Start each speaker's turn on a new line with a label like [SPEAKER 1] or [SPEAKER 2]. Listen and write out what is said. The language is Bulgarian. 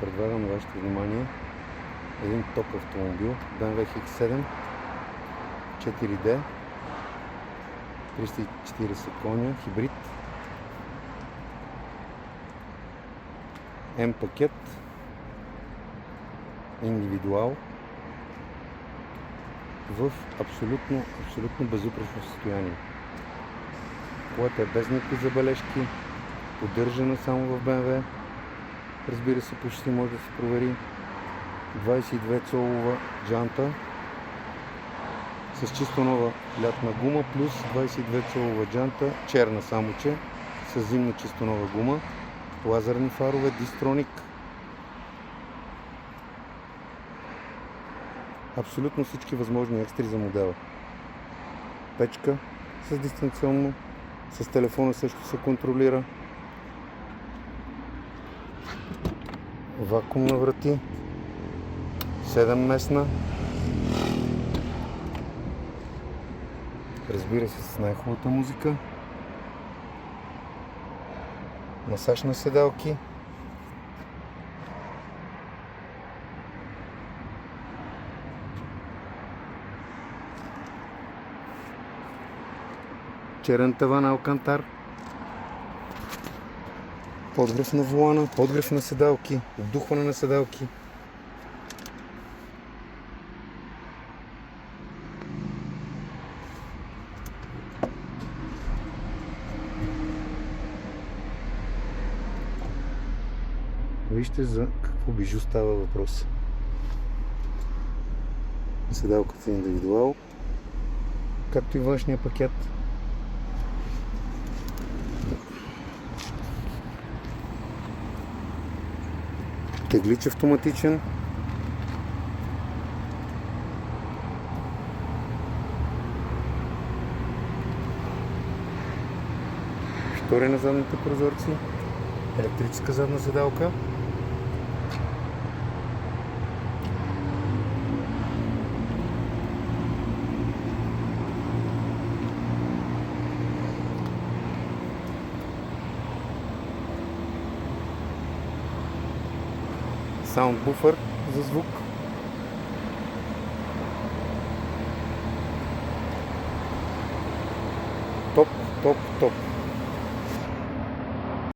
[SPEAKER 1] предлагам на вашето внимание един топ автомобил BMW X7 4D 340 коня, хибрид, М пакет, индивидуал, в абсолютно безупречно състояние. Колата е без никакви забележки, поддържана само в BMW. Разбира се, почти може да се провери. 22 цолова джанта с чисто нова лятна гума, плюс 22 цолова джанта, черна само че, с зимна чисто нова гума, лазерни фарове, дистроник. Абсолютно всички възможни екстри за модела. Печка с дистанционно, с телефона също се контролира. Вакуум на врати, 7-местна. Разбира се, с най-хубавата музика. Масаж на седалки. Черен таван Алкантар. Подгрев на волана, подгрев на седалки, обдухване на седалки. Вижте за какво бижу става въпрос. Седалката е индивидуал, както и външния пакет. Теглич автоматичен. Штори на задните прозорци. Електрическа задна седалка. Саундбуфер за звук. Топ.